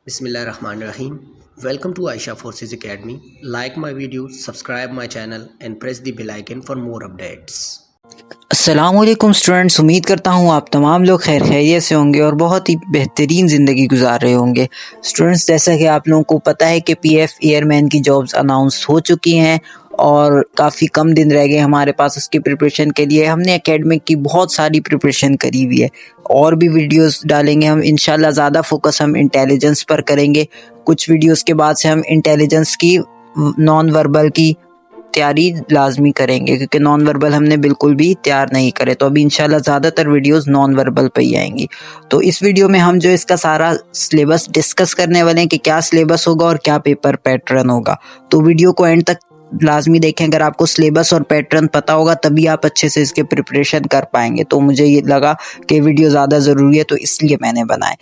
Bismillahirrahmanirrahim. Welcome to Aisha Forces Academy. Like my videos, subscribe my channel and press the bell icon for more updates. अस्सलामुअलैकुम students, उम्मीद करता हूँ आप तमाम लोग खैर खैरियत से होंगे और बहुत ही बेहतरीन ज़िंदगी गुजार रहे होंगे। स्टूडेंट्स, जैसा कि आप लोगों को पता है कि पीएफ एयरमैन की जॉब्स अनाउंस हो चुकी हैं और काफ़ी कम दिन रह गए हमारे पास उसकी प्रिपरेशन के लिए। हमने एकेडमिक की बहुत सारी प्रिपरेशन करी हुई है और भी वीडियोस डालेंगे हम इंशाल्लाह। ज़्यादा फोकस हम इंटेलिजेंस पर करेंगे। कुछ वीडियोस के बाद से हम इंटेलिजेंस की नॉन वर्बल की तैयारी लाजमी करेंगे, क्योंकि नॉन वर्बल हमने बिल्कुल भी तैयार नहीं करे। तो अभी इंशाल्लाह ज़्यादातर वीडियोस नॉन वर्बल पे ही आएंगी। तो इस वीडियो में हम जो इसका सारा सिलेबस डिस्कस करने वाले हैं कि क्या सिलेबस होगा और क्या पेपर पैटर्न होगा। तो वीडियो को एंड तक लाजमी देखें। अगर आपको सिलेबस और पैटर्न पता होगा तभी आप अच्छे से इसके प्रिपरेशन कर पाएंगे। तो मुझे ये लगा कि वीडियो ज़्यादा ज़रूरी है, तो इसलिए मैंने बनाए।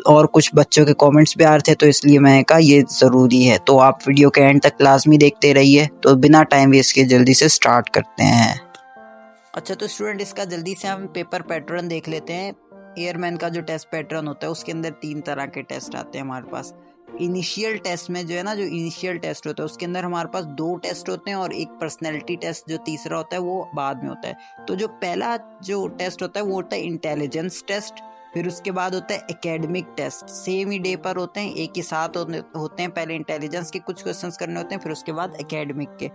और कुछ बच्चों के कमेंट्स भी आ रहे थे, तो इसलिए मैंने कहा ये ज़रूरी है। तो आप वीडियो के एंड तक लाजमी देखते रहिए। तो बिना टाइम वेस्ट के जल्दी से स्टार्ट करते हैं। अच्छा, तो स्टूडेंट इसका जल्दी से हम पेपर पैटर्न देख लेते हैं। एयरमैन का जो टेस्ट पैटर्न होता है उसके अंदर 3 तरह के टेस्ट आते हैं हमारे पास। इनिशियल टेस्ट में जो है ना, जो इनिशियल टेस्ट होता है उसके अंदर हमारे पास 2 टेस्ट होते हैं और एक पर्सनैलिटी टेस्ट जो तीसरा होता है वो बाद में होता है। तो जो पहला जो टेस्ट होता है वो होता है इंटेलिजेंस टेस्ट। फिर उसके बाद होता है एकेडमिक टेस्ट। सेम ही डे पर होते हैं, एक ही साथ होते हैं। पहले इंटेलिजेंस के कुछ क्वेश्चंस करने होते हैं, फिर उसके बाद एकेडमिक के।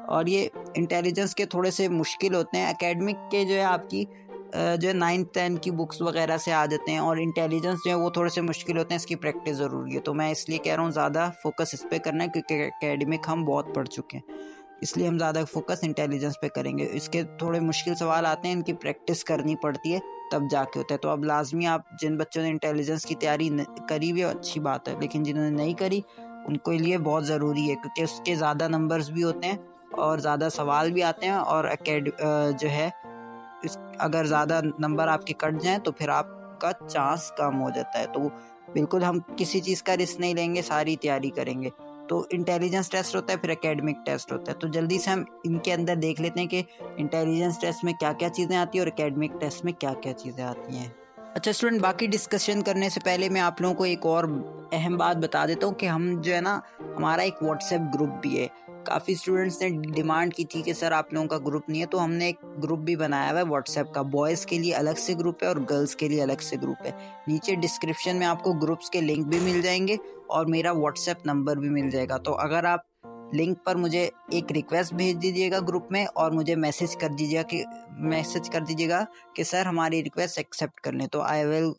और ये इंटेलिजेंस के थोड़े से मुश्किल होते हैं। एकेडमिक के जो है आपकी जो है 9th-10 की बुक्स वगैरह से आ जाते हैं, और इंटेलिजेंस जो है वो थोड़े से मुश्किल होते हैं। इसकी प्रैक्टिस ज़रूरी है। तो मैं इसलिए कह रहा हूँ ज़्यादा फोकस इस पर करना है, क्योंकि एकेडमिक हम बहुत पढ़ चुके हैं, इसलिए हम ज़्यादा फोकस इंटेलिजेंस पे करेंगे। इसके थोड़े मुश्किल सवाल आते हैं, इनकी प्रैक्टिस करनी पड़ती है तब जाके होता है। तो अब लाजमी आप जिन बच्चों ने इंटेलिजेंस की तैयारी करी हुई है अच्छी बात है, लेकिन जिन्होंने नहीं करी उनके लिए बहुत ज़रूरी है, क्योंकि उसके ज़्यादा नंबर्स भी होते हैं और ज़्यादा सवाल भी आते हैं। और जो है अगर ज़्यादा नंबर आपके कट जाएँ तो फिर आपका चांस कम हो जाता है। तो बिल्कुल हम किसी चीज़ का रिस्क नहीं लेंगे, सारी तैयारी करेंगे। तो इंटेलिजेंस टेस्ट होता है, फिर एकेडमिक टेस्ट होता है। तो जल्दी से हम इनके अंदर देख लेते हैं कि इंटेलिजेंस टेस्ट में क्या क्या चीज़ें आती हैं और एकेडमिक टेस्ट में क्या क्या चीज़ें आती हैं। अच्छा स्टूडेंट, बाकी डिस्कशन करने से पहले मैं आप लोगों को एक और अहम बात बता देता हूँ कि हम जो है ना, हमारा एक व्हाट्सएप ग्रुप भी है। काफ़ी स्टूडेंट्स ने डिमांड की थी कि सर आप लोगों का ग्रुप नहीं है, तो हमने एक ग्रुप भी बनाया हुआ है व्हाट्सएप का। बॉयज़ के लिए अलग से ग्रुप है और गर्ल्स के लिए अलग से ग्रुप है। नीचे डिस्क्रिप्शन में आपको ग्रुप्स के लिंक भी मिल जाएंगे और मेरा व्हाट्सएप नंबर भी मिल जाएगा। तो अगर आप लिंक पर मुझे एक रिक्वेस्ट भेज दीजिएगा ग्रुप में, और मुझे मैसेज कर दीजिएगा कि सर हमारी रिक्वेस्ट एक्सेप्ट कर लें, तो I will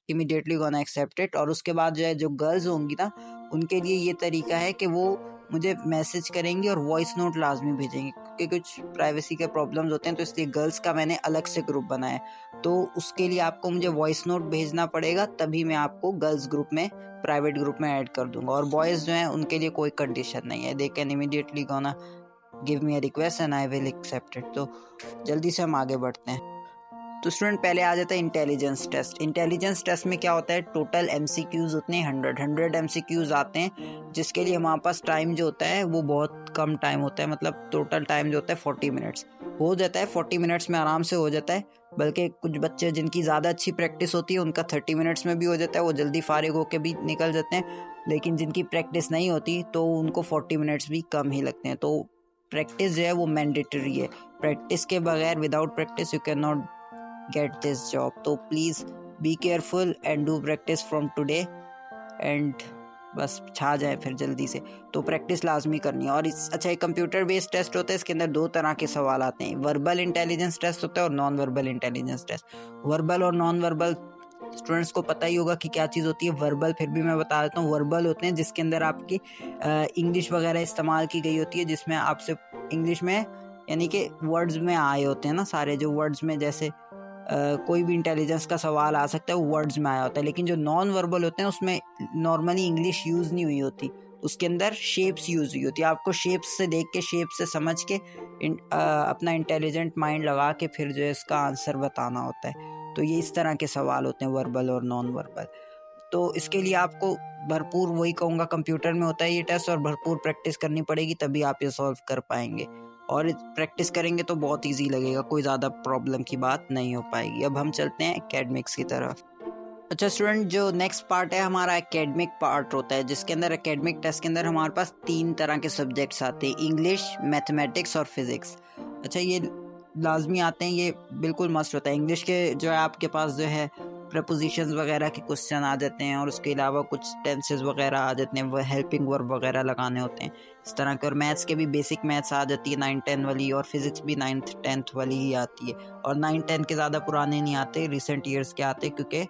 immediately gonna accept it. और उसके बाद जो है, जो गर्ल्स होंगी ना, उनके लिए ये तरीका है कि वो मुझे मैसेज करेंगी और वॉइस नोट लाजमी भेजेंगी, क्योंकि कुछ प्राइवेसी के प्रॉब्लम्स होते हैं। तो इसलिए गर्ल्स का मैंने अलग से ग्रुप बनाया है। तो उसके लिए आपको मुझे वॉइस नोट भेजना पड़ेगा, तभी मैं आपको गर्ल्स ग्रुप में, प्राइवेट ग्रुप में ऐड कर दूंगा। और बॉयज़ जो हैं उनके लिए कोई कंडीशन नहीं है, they can immediately gonna give me a request and I will accept it. तो जल्दी से हम आगे बढ़ते हैं। तो स्टूडेंट, पहले आ जाता है इंटेलिजेंस टेस्ट। इंटेलिजेंस टेस्ट में क्या होता है, टोटल एमसीक्यूज होते हैं 100 एमसीक्यूज आते हैं, जिसके लिए हमारे पास टाइम जो होता है वो बहुत कम टाइम होता है। मतलब टोटल टाइम जो होता है 40 मिनट्स हो जाता है। 40 मिनट्स में आराम से हो जाता है। बल्कि कुछ बच्चे जिनकी ज़्यादा अच्छी प्रैक्टिस होती है उनका 30 मिनट्स में भी हो जाता है, वो जल्दी फारिग होकर भी निकल जाते हैं। लेकिन जिनकी प्रैक्टिस नहीं होती तो उनको 40 मिनट्स भी कम ही लगते हैं। तो प्रैक्टिस जो है वो मैंडेटरी है। प्रैक्टिस के बगैर, without practice, you can not get this job. तो please be careful and do practice from today and बस छा जाए फिर जल्दी से। तो प्रैक्टिस लाजमी करनी है। और अच्छा, एक कंप्यूटर बेस्ड टेस्ट होता है। इसके अंदर 2 तरह के सवाल आते हैं, वर्बल इंटेलिजेंस टेस्ट होता है और non verbal intelligence test. Verbal और नॉन वर्बल स्टूडेंट्स को पता ही होगा कि क्या चीज़ होती है। वर्बल फिर भी मैं बता देता हूँ। वर्बल होते हैं जिसके अंदर आपकी इंग्लिश वगैरह इस्तेमाल की गई होती है, जिसमें आपसे इंग्लिश में, यानी कि वर्ड्स में आए होते हैं ना सारे, जो वर्ड्स में, जैसे कोई भी इंटेलिजेंस का सवाल आ सकता है वो वर्ड्स में आया होता है। लेकिन जो नॉन वर्बल होते हैं उसमें नॉर्मली इंग्लिश यूज़ नहीं हुई होती, उसके अंदर शेप्स यूज़ हुई होती है। आपको शेप्स से देख के, शेप से समझ के अपना इंटेलिजेंट माइंड लगा के फिर जो है इसका आंसर बताना होता है। तो ये इस तरह के सवाल होते हैं, वर्बल और नॉन वर्बल। तो इसके लिए आपको भरपूर, वही कहूँगा, कंप्यूटर में होता है ये टेस्ट, और भरपूर प्रैक्टिस करनी पड़ेगी, तभी आप ये सॉल्व कर पाएंगे। और प्रैक्टिस करेंगे तो बहुत इजी लगेगा, कोई ज़्यादा प्रॉब्लम की बात नहीं हो पाएगी। अब हम चलते हैं एकेडमिक्स की तरफ। अच्छा स्टूडेंट, जो नेक्स्ट पार्ट है हमारा एकेडमिक पार्ट होता है, जिसके अंदर एकेडमिक टेस्ट के अंदर हमारे पास 3 तरह के सब्जेक्ट्स आते हैं, इंग्लिश, मैथमेटिक्स और फिजिक्स। अच्छा, ये लाजमी आते हैं, ये बिल्कुल मस्ट होता है। इंग्लिश के जो है आपके पास जो है प्रपोजिशंस वगैरह के क्वेश्चन आ जाते हैं, और उसके अलावा कुछ टेंसेस वगैरह आ जाते हैं, वो हेल्पिंग वर्ब वगैरह लगाने होते हैं इस तरह के। और मैथ्स के भी बेसिक मैथ्स आ जाती है 9-10 वाली, और फिजिक्स भी 9th-10th वाली ही आती है। और 9-10 के ज़्यादा पुराने नहीं आते, रिसेंट ईयर्स के आते, क्योंकि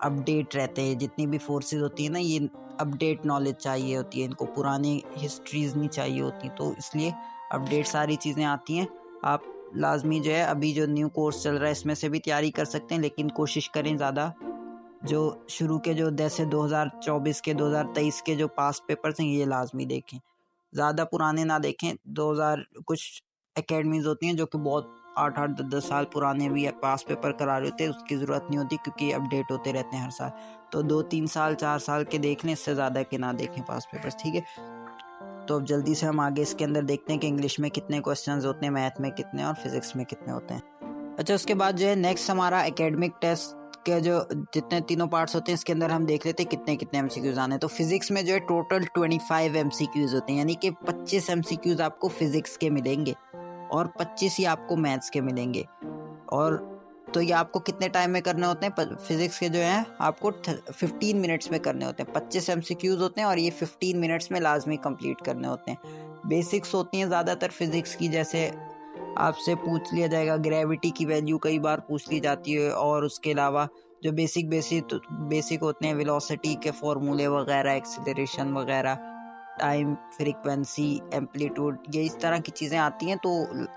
अपडेट रहते हैं। जितनी भी फोर्सेस होती है ना, ये अपडेट नॉलेज चाहिए होती है इनको, पुरानी हिस्ट्रीज नहीं चाहिए होती, तो इसलिए अपडेट सारी चीज़ें आती हैं। आप लाजमी जो है अभी जो न्यू कोर्स चल रहा है इसमें से भी तैयारी कर सकते हैं, लेकिन कोशिश करें ज़्यादा जो शुरू के जो जैसे 2024 के 2023 के जो पास्ट पेपर्स हैं ये लाजमी देखें, ज़्यादा पुराने ना देखें। 2000 कुछ एकेडमीज होती हैं जो कि बहुत 8-8 10-10 साल पुराने भी पास पेपर करा रहे होते हैं, उसकी ज़रूरत नहीं होती क्योंकि अपडेट होते रहते हैं हर साल। तो 2-3 साल 4 साल के देख लें, इससे ज़्यादा के ना देखें पास पेपर्स, ठीक है। तो अब जल्दी से हम आगे इसके अंदर देखते हैं कि इंग्लिश में कितने क्वेश्चंस होते हैं, मैथ में कितने और फिजिक्स में कितने होते हैं। अच्छा, उसके बाद जो है नेक्स्ट हमारा एकेडमिक टेस्ट के जो जितने तीनों पार्ट्स होते हैं इसके अंदर हम देख लेते हैं कितने कितने एमसीक्यूज आने हैं। तो फिजिक्स में जो है टोटल 25 एमसीक्यूज होते हैं, यानी कि 25 एमसीक्यूज आपको फिजिक्स के मिलेंगे और 25 ही आपको मैथ्स के मिलेंगे। और तो ये आपको कितने टाइम में करने होते हैं? फिजिक्स के जो हैं आपको 15 मिनट्स में करने होते हैं। 25 एमसीक्यूज होते हैं और ये 15 मिनट्स में लाजमी कंप्लीट करने होते हैं। बेसिक्स होती हैं ज़्यादातर फिजिक्स की, जैसे आपसे पूछ लिया जाएगा ग्रेविटी की वैल्यू कई बार पूछ ली जाती है, और उसके अलावा जो बेसिक होते हैं वेलोसिटी के फॉर्मूले वगैरह, एक्सीलरेशन वगैरह, टाइम, फ्रीक्वेंसी, एम्पलीट्यूड, ये इस तरह की चीज़ें आती हैं। तो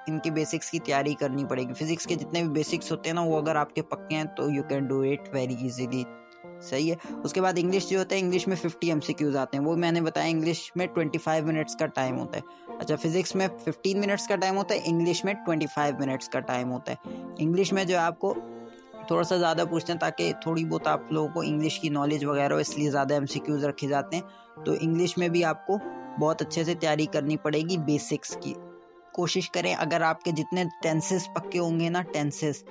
इनकी बेसिक्स की तैयारी करनी पड़ेगी। फिजिक्स के जितने भी बेसिक्स होते हैं ना, वो अगर आपके पक्के हैं तो you can do it very easily, सही है। उसके बाद इंग्लिश जो होता है, इंग्लिश में 50 एमसीक्यूज आते हैं, वो मैंने बताया इंग्लिश में 25 मिनट्स का टाइम होता है। अच्छा, फिजिक्स में 15 मिनट्स का टाइम होता है, इंग्लिश में 25 मिनट्स का टाइम होता है। इंग्लिश में जो है आपको थोड़ा सा ज़्यादा पूछते हैं ताकि थोड़ी बहुत आप लोगों को इंग्लिश की नॉलेज वगैरह हो, इसलिए ज़्यादा एमसीक्यूज रखे जाते हैं। तो इंग्लिश में भी आपको बहुत अच्छे से तैयारी करनी पड़ेगी बेसिक्स की। कोशिश करें अगर आपके जितने टेंसेस पक्के होंगे ना, टेंसेस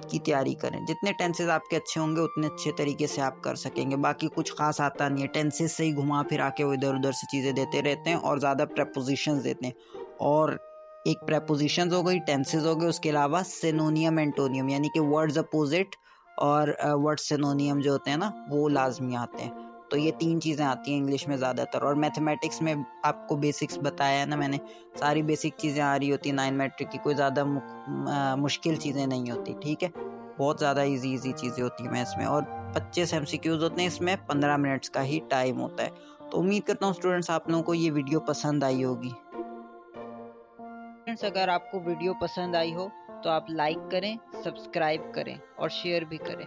की तैयारी करें, जितने टेंसेस आपके अच्छे होंगे उतने अच्छे तरीके से आप कर सकेंगे। बाकी कुछ खास आता नहीं है, टेंसेस से ही घुमा फिरा के वो इधर उधर से चीज़ें देते रहते हैं और ज़्यादा प्रेपोजिशंस देते हैं। और एक प्रेपोजिशंस हो गई, टेंसेस हो गए, उसके अलावा सिनोनियम एंटोनियम, यानी कि वर्ड्स अपोजिट और वर्ड सिनोनियम जो होते हैं ना, वो लाजमी आते हैं। तो ये 3 चीज़ें आती हैं इंग्लिश में ज़्यादातर। और मैथमेटिक्स में आपको बेसिक्स बताया है ना मैंने, सारी बेसिक चीज़ें आ रही होती हैं 9 मैट्रिक की, कोई ज़्यादा मुश्किल चीज़ें नहीं होती, ठीक है। बहुत ज़्यादा इजी चीज़ें होती हैं मैथ्स में। और 25 एमसीक्यूज होते हैं, इसमें 15 मिनट्स का ही टाइम होता है। तो उम्मीद करता हूँ स्टूडेंट्स आप लोगों को ये वीडियो पसंद आई होगी। फ्रेंड्स, अगर आपको वीडियो पसंद आई हो तो आप लाइक करें, सब्सक्राइब करें और शेयर भी करें।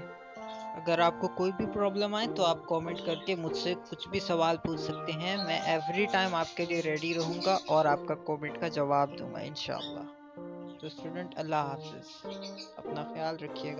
अगर आपको कोई भी प्रॉब्लम आए तो आप कमेंट करके मुझसे कुछ भी सवाल पूछ सकते हैं। मैं एवरी टाइम आपके लिए रेडी रहूँगा और आपका कमेंट का जवाब दूंगा इंशाल्लाह। तो स्टूडेंट, अल्लाह हाफिज़, अपना ख्याल रखिएगा।